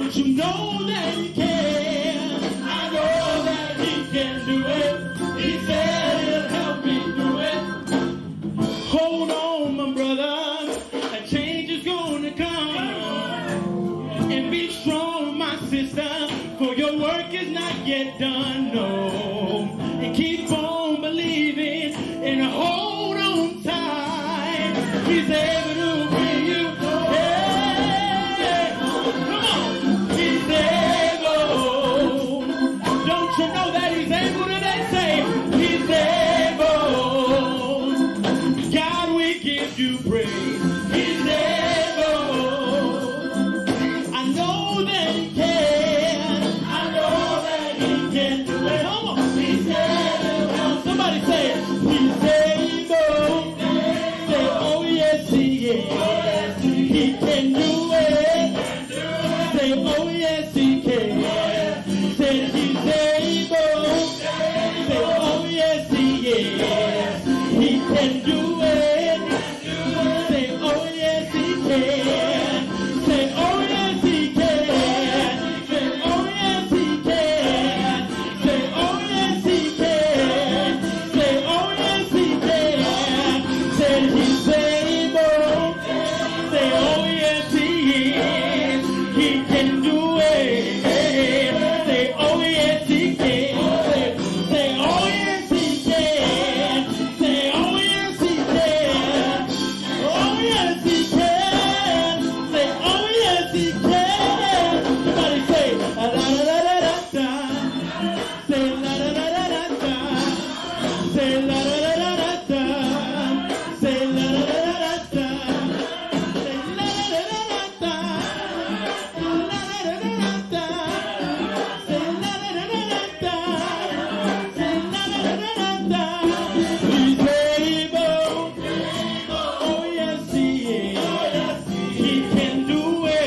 Don't you know that he can? I know that he can do it. He said he'll help me do it. Hold on, my brother, a change is gonna come. And be strong, my sister, for your work is not yet done, no. And keep on believing and hold on tight. He's able to bring you. Hey, come on. He's able. Don't you know that he's able today? Say, he's able. God, we give you praise. He's able. I know that he can. I know that he can do it. Come on. He's able. Somebody say it. He's able. Say, oh yes he is. He can do it. Say, oh yes he can. Say, he's able. Say, oh yes he is. He can do it. Say, oh yes he can. Say, oh yes he can. Say, oh yes he can. Say, oh yes he can. Say, oh yes he can. Say, he's able. Say, oh yes he is. He can do it. Say, oh yes he can. Say, oh yes he can. Say, oh yes he can. Oh yes he can. Say, oh yes he can. Somebody say, la la la la la da. Say, la la la la la da. Say, la la la la la da. Say, la la la la la da. Say, la la la la la da. La la la la la da. Say, la la la la la da. Say, la la la la la da. He's able. Oh yes he is. He can do it.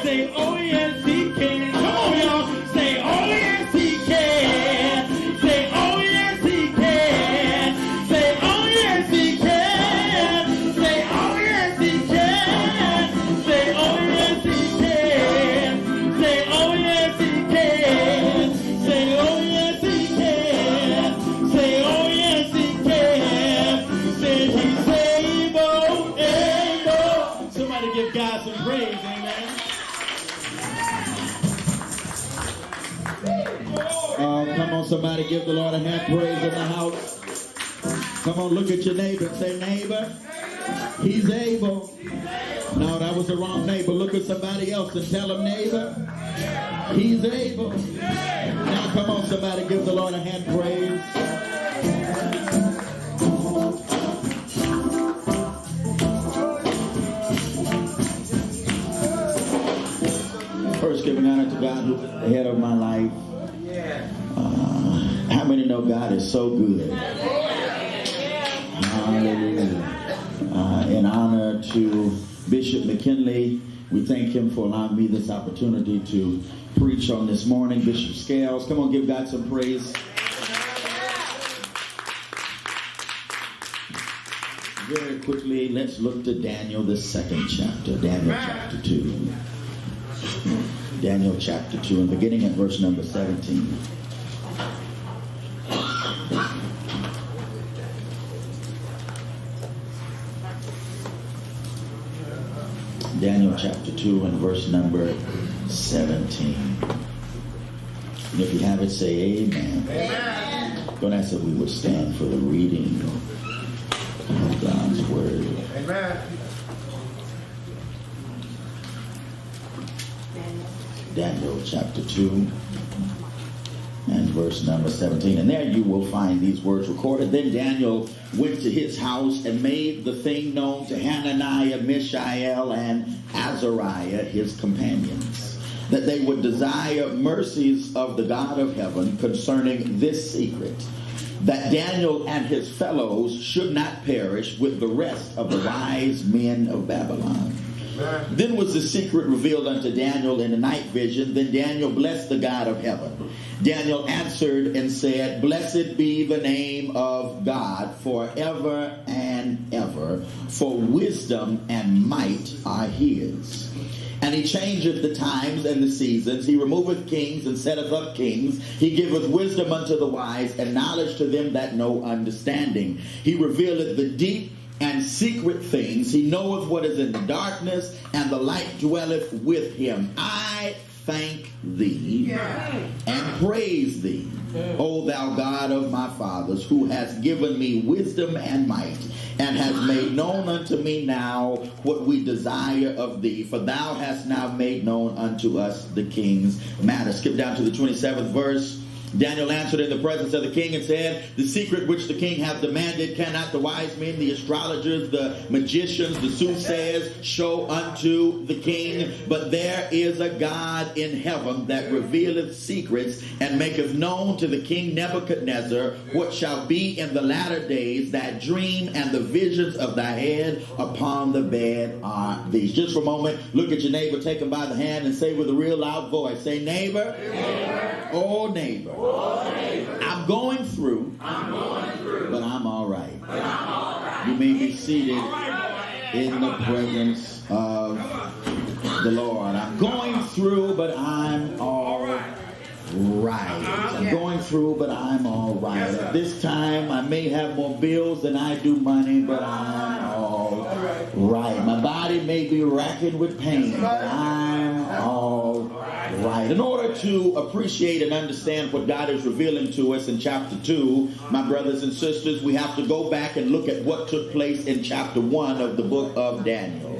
Say, oh yes he can. Come on, y'all. Say, oh yes he can. Say, oh yes he can. Say, oh yes he can. Say, oh yes he can. Say, oh yes he can. Say, oh yes he can. Say, oh yes he can. Say, oh yes he can. Say, he's able, able. Somebody give God some praise, amen. Come on, somebody give the Lord a hand praise in the house. Come on, look at your neighbor and say, neighbor, he's able. No, that was the wrong neighbor. Look at somebody else and tell him, neighbor, he's able. Now, come on, somebody give the Lord a hand praise. First, giving honor to God who's the head of my life. How many know God is so good? Hallelujah. In honor to Bishop McKinley, we thank him for allowing me this opportunity to preach on this morning. Bishop Scales, come on, give God some praise. Very quickly, let's look to Daniel, the second chapter. Daniel chapter 2. Daniel chapter 2, and beginning at verse number 17. Daniel chapter 2 and verse number 17. And if you have it, say amen. Amen. Going to ask that we would stand for the reading of God's word. Amen. Daniel chapter 2 and verse number 17. And there you will find these words recorded. Then Daniel went to his house and made the thing known to Hananiah, Mishael, and Azariah, his companions, that they would desire mercies of the God of heaven concerning this secret, that Daniel and his fellows should not perish with the rest of the wise men of Babylon. Then was the secret revealed unto Daniel in the night vision. Then Daniel blessed the God of heaven. Daniel answered and said, Blessed be the name of God forever and ever, for wisdom and might are his. And And he changeth the times and the seasons. He removeth kings and setteth up kings. He giveth wisdom unto the wise and knowledge to them that know understanding. He revealeth the deep and secret things. He knoweth what is in the darkness, and the light dwelleth with him. I thank thee and praise thee, O thou God of my fathers, who hast given me wisdom and might, and hast made known unto me now what we desire of thee. For thou hast now made known unto us the king's matter. Skip down to the 27th verse. Daniel answered in the presence of the king and said, the secret which the king hath demanded cannot the wise men, the astrologers, the magicians, the soothsayers show unto the king. But there is a God in heaven that revealeth secrets, and maketh known to the king Nebuchadnezzar what shall be in the latter days. That dream and the visions of thy head upon the bed are these. Just for a moment, look at your neighbor, take him by the hand, and say with a real loud voice, say, neighbor, oh neighbor, I'm going through, but I'm all right. You may be seated in the presence of the Lord. I'm going through, but I'm all right. I'm going through, but I'm all right. At this time, I may have more bills than I do money, but I'm all right. My body may be racking with pain, but I'm all right. In order to appreciate and understand what God is revealing to us in chapter 2, my brothers and sisters, we have to go back and look at what took place in chapter 1 of the book of Daniel.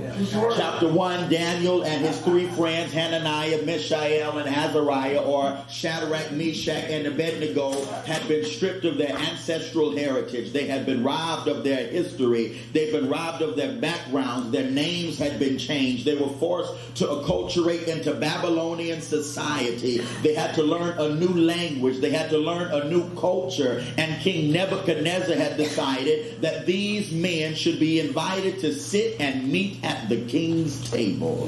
Chapter 1, Daniel and his three friends, Hananiah, Mishael, and Azariah, or Shadrach, Meshach, and Abednego, had been stripped of their ancestral heritage. They had been robbed of their history. They'd been robbed of their backgrounds. Their names had been changed. They were forced to acculturate into Babylonian society. They had to learn a new language. They had to learn a new culture. And King Nebuchadnezzar had decided that these men should be invited to sit and meet at the king's table.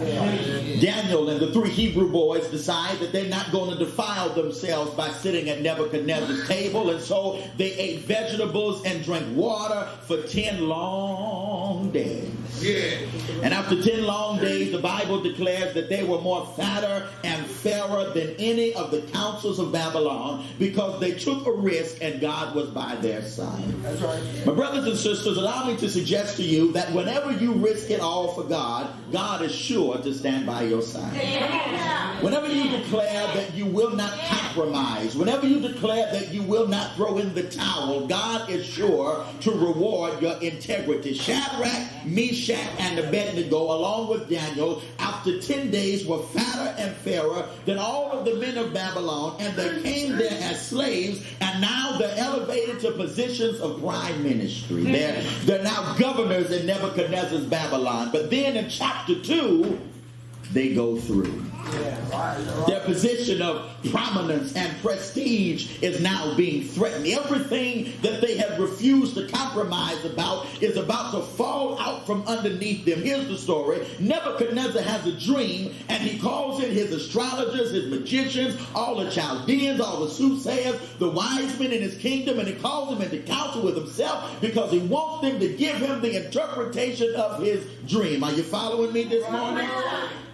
Daniel and the three Hebrew boys decide that they're not going to defile themselves by sitting at Nebuchadnezzar's table, and so they ate vegetables and drank water for 10 long days. And after 10 long days, the Bible declares that they were more fatter and fairer than any of the councils of Babylon, because they took a risk and God was by their side. That's right. My brothers and sisters, allow me to suggest to you that whenever you risk it all for God, God is sure to stand by your side. Whenever you declare that you will not compromise, whenever you declare that you will not throw in the towel, God is sure to reward your integrity. Shadrach, Meshach, and Abednego, along with Daniel, after 10 days were fatter and fairer than all of the men of Babylon, and they came there as slaves, and now they're elevated to positions of prime ministry. They're now governors in Nebuchadnezzar's Babylon. But then in chapter 2, they go through. Their position of prominence and prestige is now being threatened. Everything that they have refused to compromise about is about to fall out from underneath them. Here's the story. Nebuchadnezzar has a dream, and he calls in his astrologers, his magicians, all the Chaldeans, all the soothsayers, the wise men in his kingdom, and he calls them into counsel with himself because he wants them to give him the interpretation of his dream. Are you following me this morning?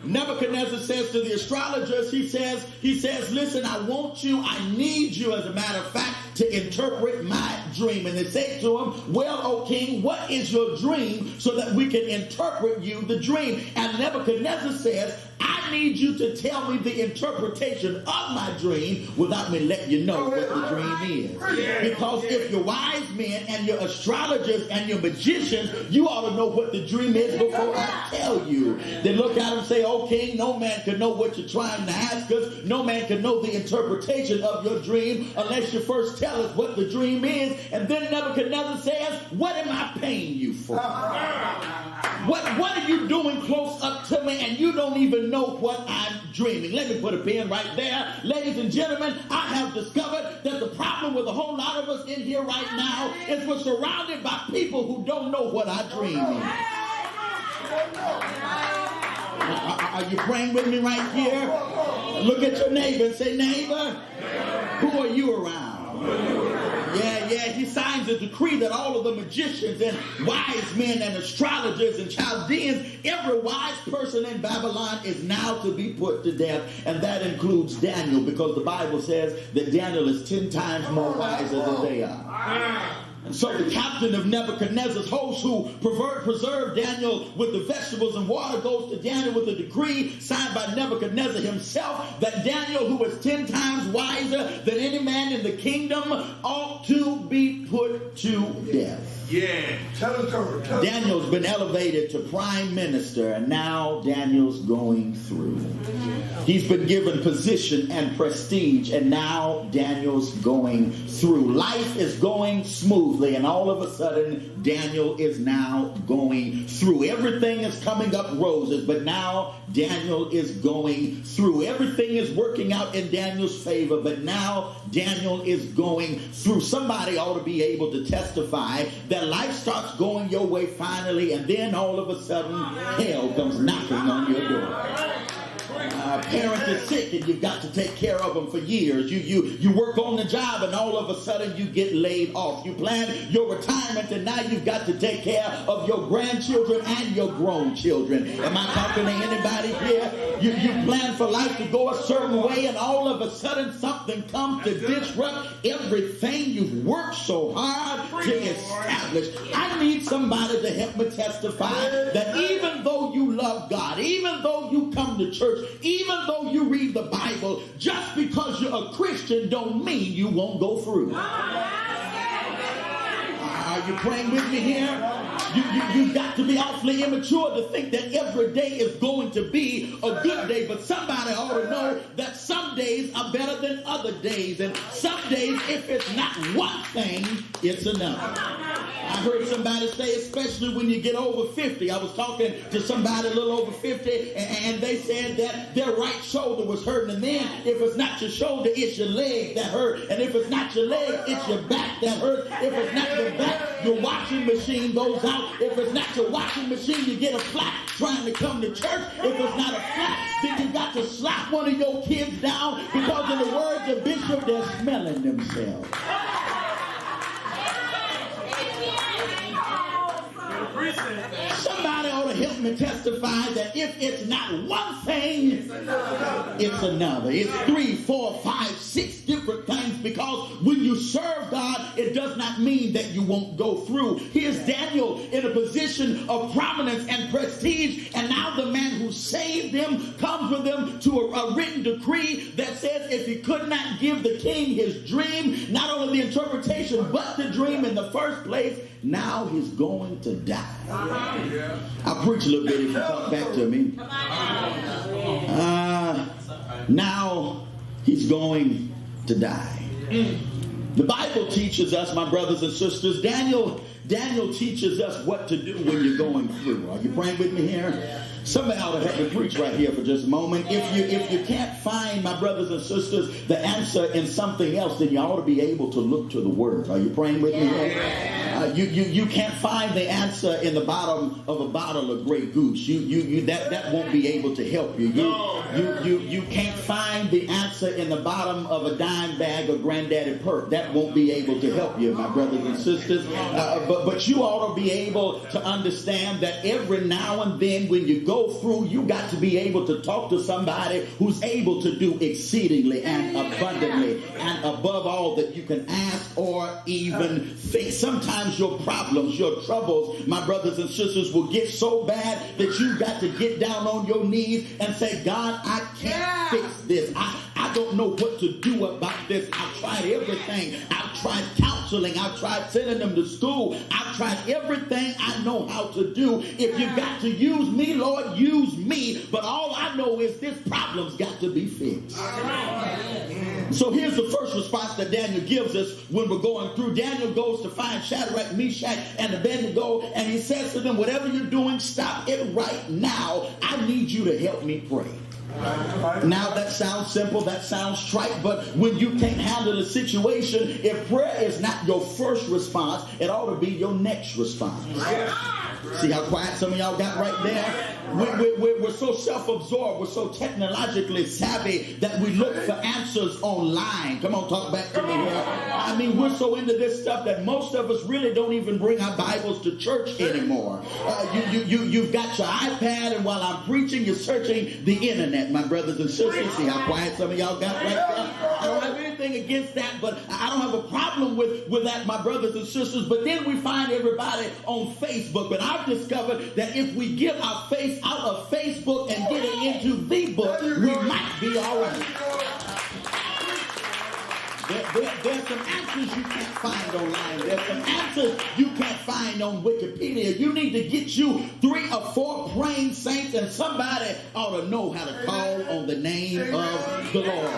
Nebuchadnezzar says to the astrologers, he says, listen, I want you, I need you, as a matter of fact, to interpret my dream. And they say to him, well, O king, what is your dream so that we can interpret you the dream? And Nebuchadnezzar says, I need you to tell me the interpretation of my dream without me letting you know what the dream is. Because if you're wise men and your astrologers and your magicians, you ought to know what the dream is before I tell you. They look at him and say, oh king, no man can know what you're trying to ask us. No man can know the interpretation of your dream unless you first tell us what the dream is. And then Nebuchadnezzar says, what am I paying you for? What are you doing close up to me and you don't even know what I'm dreaming? Let me put a pin right there. Ladies and gentlemen, I have discovered that the problem with a whole lot of us in here right now is we're surrounded by people who don't know what I dream in. Are you praying with me right here? Look at your neighbor and say, neighbor, who are you around? Yeah, he signs a decree that all of the magicians and wise men and astrologers and Chaldeans, every wise person in Babylon is now to be put to death. And that includes Daniel, because the Bible says that Daniel is 10 times more wiser than they are. And so the captain of Nebuchadnezzar's host, who preserved Daniel with the vegetables and water, goes to Daniel with a decree signed by Nebuchadnezzar himself that Daniel, who is 10 times wiser than any man in the kingdom, ought to be put to death. Yeah. Daniel's been elevated to prime minister, and now Daniel's going through. He's been given position and prestige, and now Daniel's going through. Life is going smoothly, and all of a sudden, Daniel is now going through. Everything is coming up roses, but now Daniel is going through. Everything is working out in Daniel's favor, but now Daniel is going through. Somebody ought to be able to testify that life starts going your way finally, and then all of a sudden, hell comes knocking on your door. A parent is sick and you've got to take care of them for years. You work on the job and all of a sudden you get laid off. You plan your retirement and now you've got to take care of your grandchildren and your grown children. Am I talking to anybody here? You plan for life to go a certain way and all of a sudden something comes to disrupt everything you've worked so hard to establish. I need somebody to help me testify that even though you love God, even though you come to church, even though you read the Bible, just because you're a Christian don't mean you won't go through. Are you praying with me here? You've got to be awfully immature to think that every day is going to be a good day, but somebody ought to know that some days are better than other days, and some days, if it's not one thing, it's another. I heard somebody say, especially when you get over 50. I was talking to somebody a little over 50, and they said that their right shoulder was hurting. And then if it's not your shoulder, it's your leg that hurt. And if it's not your leg, it's your back that hurts. If it's not your back, your washing machine goes out. If it's not your washing machine, you get a flat trying to come to church. If it's not a flat, then you got to slap one of your kids down because in the words of Bishop, they're smelling themselves. Somebody ought to help me testify that if it's not one thing, it's another. It's 3, 4, 5, 6 different things, because when you serve God, it does not mean that you won't go through. Here's Daniel in a position of prominence and prestige, and now the man who saved him comes with him to a written decree that says if he could not give the king his dream, not only the interpretation, but the dream in the first place, now he's going to die. I'll preach a little bit if you come back to me. Now he's going to die. The Bible teaches us, my brothers and sisters, Daniel teaches us what to do when you're going through. Are you praying with me here? Somebody ought to help me preach right here for just a moment. If you can't find, my brothers and sisters, the answer in something else, then you ought to be able to look to the Word. Are you praying with me here? You can't find the answer in the bottom of a bottle of Grey Goose. That won't be able to help you. You can't find the answer in the bottom of a dime bag of Granddaddy Perk. That won't be able to help you, my brothers and sisters. But you ought to be able to understand that every now and then when you go through, you got to be able to talk to somebody who's able to do exceedingly and abundantly and above all that you can ask or even think. Sometimes your problems, your troubles, my brothers and sisters, will get so bad that you got to get down on your knees and say, God, I can't fix this. I don't know what to do about this. I've tried everything. I've tried counseling. I've tried sending them to school. I've tried everything I know how to do. If you got to use me, Lord, use me. But all I know is this problem's got to be fixed. So here's the first response that Daniel gives us when we're going through. Daniel goes to find Shadrach, Meshach, and Abednego, and he says to them, whatever you're doing, stop it right now. I need you to help me pray. Now that sounds simple, that sounds trite, but when you can't handle a situation, if prayer is not your first response, it ought to be your next response. See how quiet some of y'all got right there? We're so self-absorbed, we're so technologically savvy that we look for answers online. Come on, talk back to me here. I mean, we're so into this stuff that most of us really don't even bring our Bibles to church anymore. You've got your iPad, and while I'm preaching, you're searching the internet, my brothers and sisters. See how quiet some of y'all got right there? I don't have anything against that, but I don't have a problem with that, my brothers and sisters. But then we find everybody on Facebook. But I've discovered that if we get our face out of Facebook and get it into the book, we might be all right. There's some answers you can't find online. There's some answers you can't find on Wikipedia. You need to get you 3 or 4 praying saints, and somebody ought to know how to call on the name of the Lord.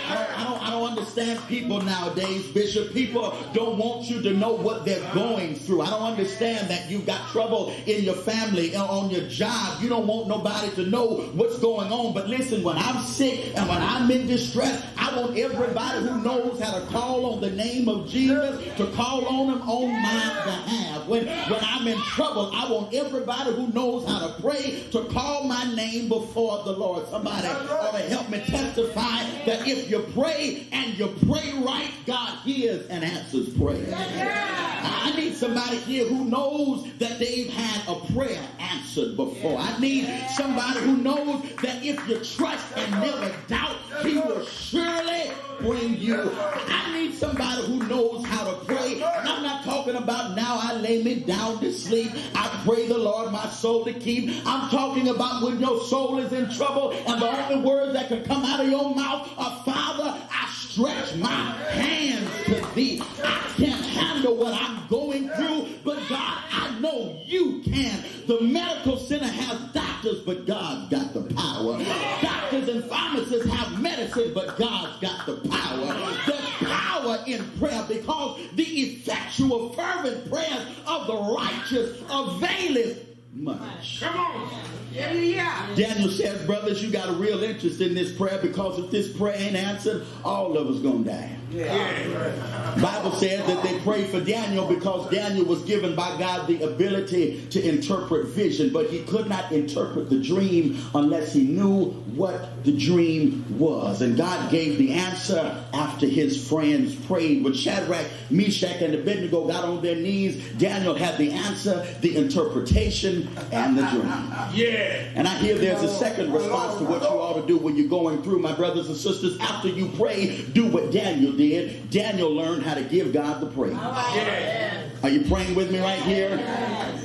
I don't understand people nowadays, Bishop. People don't want you to know what they're going through. I don't understand that you've got trouble in your family, on your job. You don't want nobody to know what's going on. But listen, when I'm sick and when I'm in distress, I want everybody who knows how to call on the name of Jesus to call on him on my behalf. When I'm in trouble, I want everybody who knows how to pray to call my name before the Lord. Somebody ought to help me testify that if you pray and you pray right, God hears and answers prayer. I need somebody here who knows that they've had a prayer answered before. I need somebody who knows that if you trust and never doubt, he will surely bring you. I need somebody who knows how to pray. And I'm not talking about now I lay me down to sleep. I pray the Lord my soul to keep. I'm talking about when your soul is in trouble and the only words that can come out of your mouth are, Father, I stretch my hands to thee. I can't handle what I'm going through, but God, I know you can. The medical center has doctors, but God's got the power. Doctors and pharmacists have medicine, but God's got the power. There's power in prayer because the effectual, fervent prayers of the righteous availeth much. Come on. Yeah. Daniel says, brothers, you got a real interest in this prayer because if this prayer ain't answered, all of us gonna die. Yeah. Bible says that they prayed for Daniel because Daniel was given by God the ability to interpret vision, but he could not interpret the dream unless he knew what the dream was. And God gave the answer after his friends prayed. When Shadrach, Meshach, and Abednego got on their knees, Daniel had the answer, the interpretation, and the dream. Yeah. And I hear there's a second response to what you ought to do when you're going through, my brothers and sisters. After you pray, do what Daniel did. Daniel learned how to give God the praise. Yeah. Are you praying with me right here?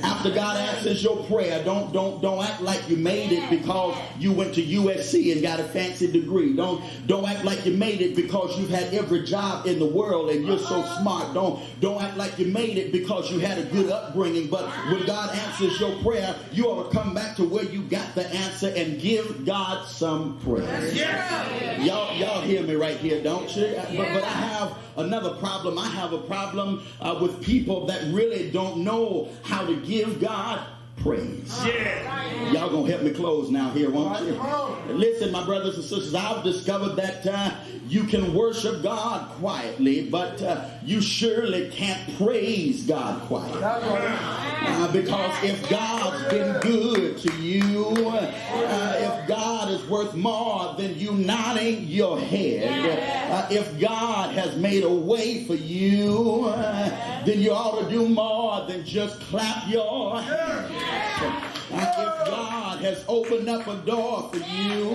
After God answers your prayer, don't act like you made it because you went to USC and got a fancy degree. Don't act like you made it because you've had every job in the world and you're so smart. Don't act like you made it because you had a good upbringing. But when God answers your prayer, you ought to come back to where you got the answer and give God some praise. Yeah. Y'all hear me right here, don't you? But I have another problem. I have a problem with people that really don't know how to give God praise. Yeah. Y'all gonna help me close now here, won't you? Listen, my brothers and sisters, I've discovered that you can worship God quietly, but you surely can't praise God quietly. Because if God's been good to you, if God is worth more than you nodding your head, if God has made a way for you, then you ought to do more than just clap your hands. If God has opened up a door for you,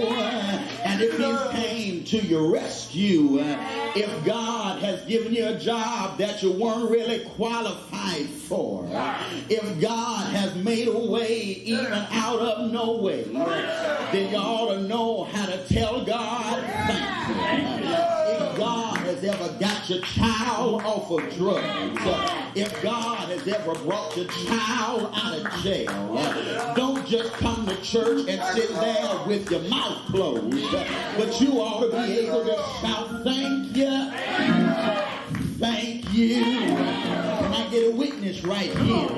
and if He came to your rescue, if God has given you a job that you weren't really qualified for, if God has made a way even out of no way, then you ought to know how to tell God thank you. If God has ever got your child off of drugs, if God has ever brought your child out of jail, don't just come to church and sit there with your mouth closed, but you ought to be able to shout, thank you, thank you. Can I get a witness right here?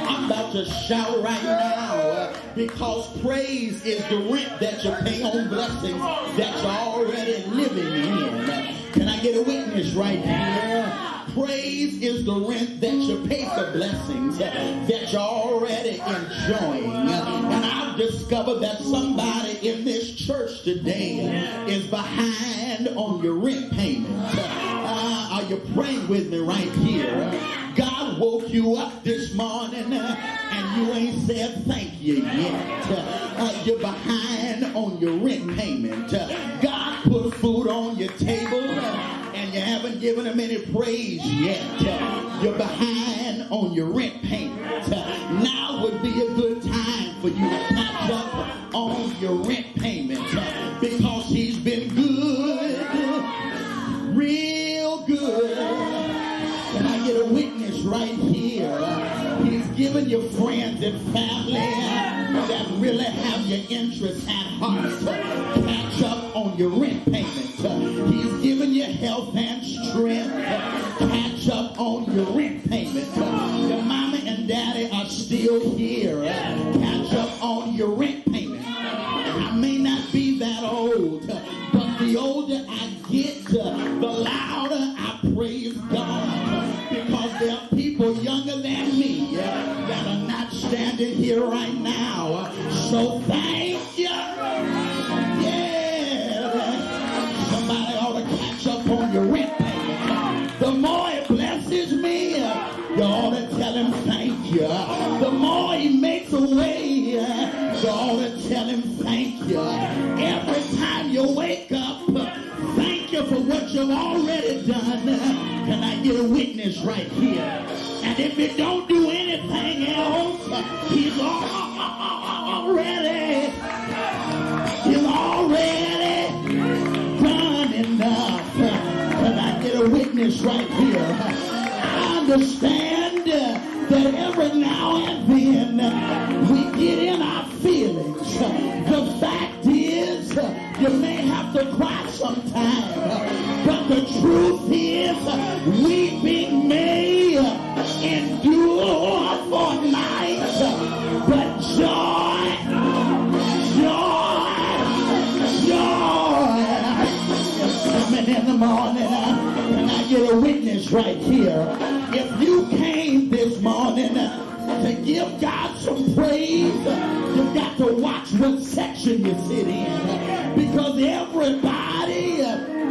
I'm about to shout right now because praise is the rent that you pay on blessings that you're already living in. Can I get a witness right here? Praise is the rent that you pay for blessings that you're already enjoying. And I've discovered that somebody in this church today is behind on your rent payment. Are you praying with me right here? God woke you up this morning and you ain't said thank you yet. You're behind on your rent payment. God put food on your table and you haven't given him any praise yet. You're behind on your rent payment. Now would be a good time for you to catch up on your rent payment because he's been good, real good. Can I get a witness right here? He's given you friends and family that really have your interests at heart. Catch up on your rent payment. He's given you health and strength. Catch up on your rent payment. Your mama and daddy are still here. Catch up on your rent payment. I may not be that old, but the older I get, the louder I praise God. Because there are people younger than me that are not standing here right now. So thank you. Yeah. Somebody ought to catch up on your rent payment. The more it blesses me, you ought to tell him thank you. The more he makes a way, you ought to tell him thank you. Every time you wake up, thank you for what you've already done. Can I get a witness right here? And if you don't do anything else, he's already done enough. Can I get a witness right here? I understand that every now and then we get in our feelings. The fact is, you may have to cry sometime, but the truth is, weeping may endure for a night, but joy is coming in the morning. Can I get a witness right here? If you came this morning to give God some praise, you've got to watch what section you sit in, because everybody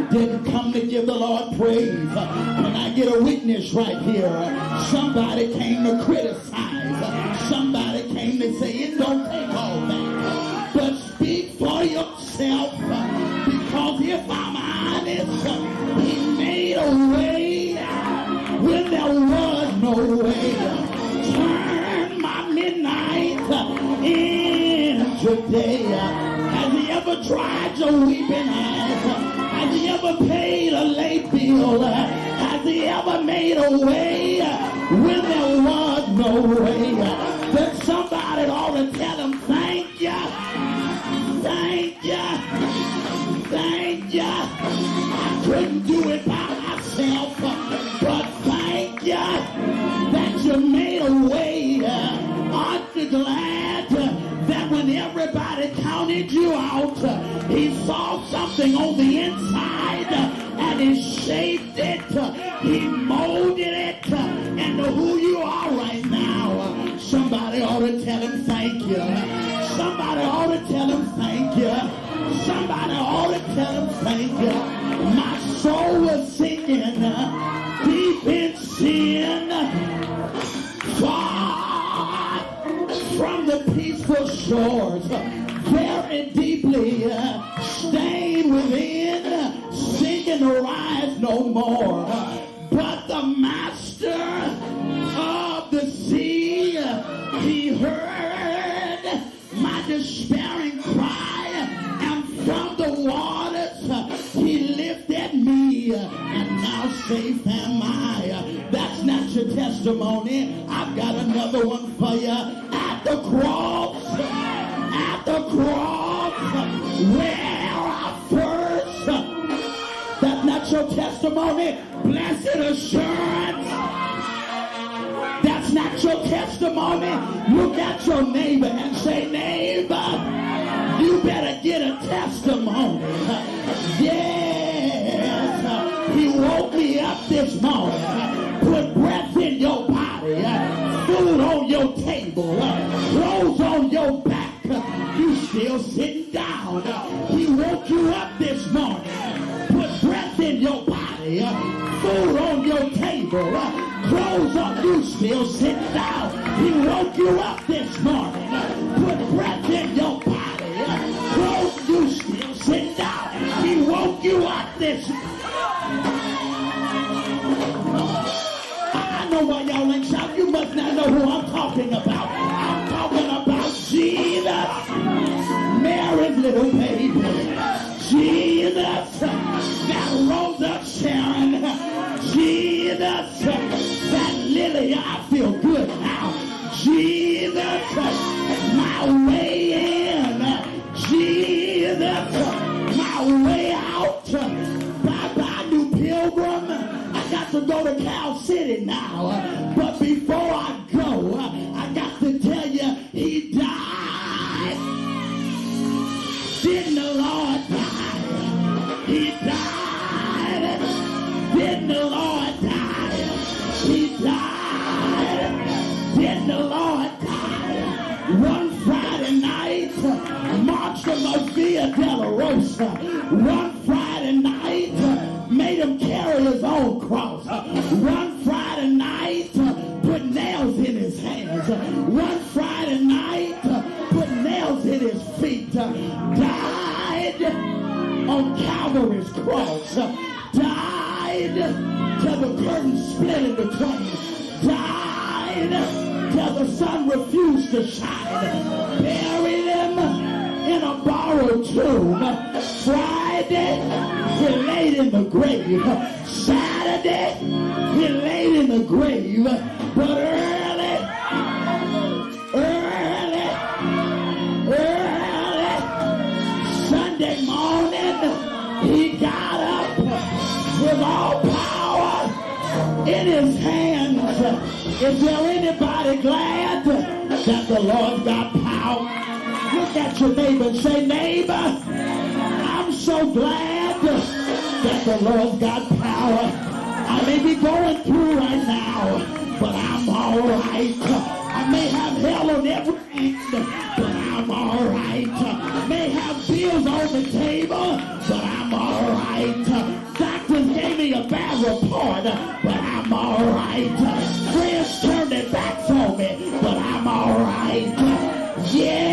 didn't come to give the Lord praise. Can I get a witness right here? Somebody came to criticize. Somebody came to say it don't take all that. But speak for yourself, because if I'm honest, he made a way when there was no way. Turn my midnight into day. Has he ever tried your weeping eyes? Has he ever paid a late bill? Has he ever made a way when there was no way? Then somebody ought to tell him thank you, thank you, thank you. I couldn't do it by myself, but thank you that you made a way. Aren't you glad that when everybody counted you out, he saw something on the inside and he shaped it, he molded it into who you are right now? Somebody ought to tell him thank you. Somebody ought to tell him thank you. Somebody ought to tell him thank you. My soul was sinking deep in sin, far from the peaceful shores, very deeply stained within, sinking to rise no more. But the master of the sea, he heard my despairing cry, and from the waters he lifted me, and now safe am I. That's not your testimony. I've got another one for you. At the cross, where I first, that's not your testimony. Blessed assurance, that's not your testimony. Look at your neighbor and say, neighbor, you better get a testimony. Yes, he woke me up this morning. He woke you up this morning. Put breath in your body. Food on your table. Clothes on you still sitting down. He woke you up this morning. Put breath in your body. Clothes you still sitting down. He woke you up this morning. I know why y'all ain't shouting. You must not know who I'm talking about. I'm talking about Jesus, Mary's little baby. Jesus, that rose up Sharon. Jesus, that Lily, I feel good now. Jesus, my way in. Jesus, my way out. Bye-bye, New Pilgrim. I got to go to Cal City now. But before I go, I got to tell you, he died. Didn't the Lord die? He died. Didn't the Lord die? He died. Didn't the Lord die? One Friday night, marched from the Via Dolorosa. One Friday night, made him carry his own cross. One Friday night, put nails in his hands. One Friday night, put nails in his feet. Died on Calvary's cross. Died till the curtain split in between. Died till the sun refused to shine. Buried him in a borrowed tomb. Friday, he laid in the grave. Saturday, he laid in the grave. But early, Sunday morning, he got up with all power in his hands. Is there anybody glad that the Lord got power? Look at your neighbor and say, neighbor, I'm so glad that the Lord's got power. I may be going through right now, but I'm all right. I may have hell on every end, but I'm all right. May have bills on the table, but I'm all right. Doctors gave me a bad report, but I'm all right. Friends turned their backs on me, but I'm all right. Yeah.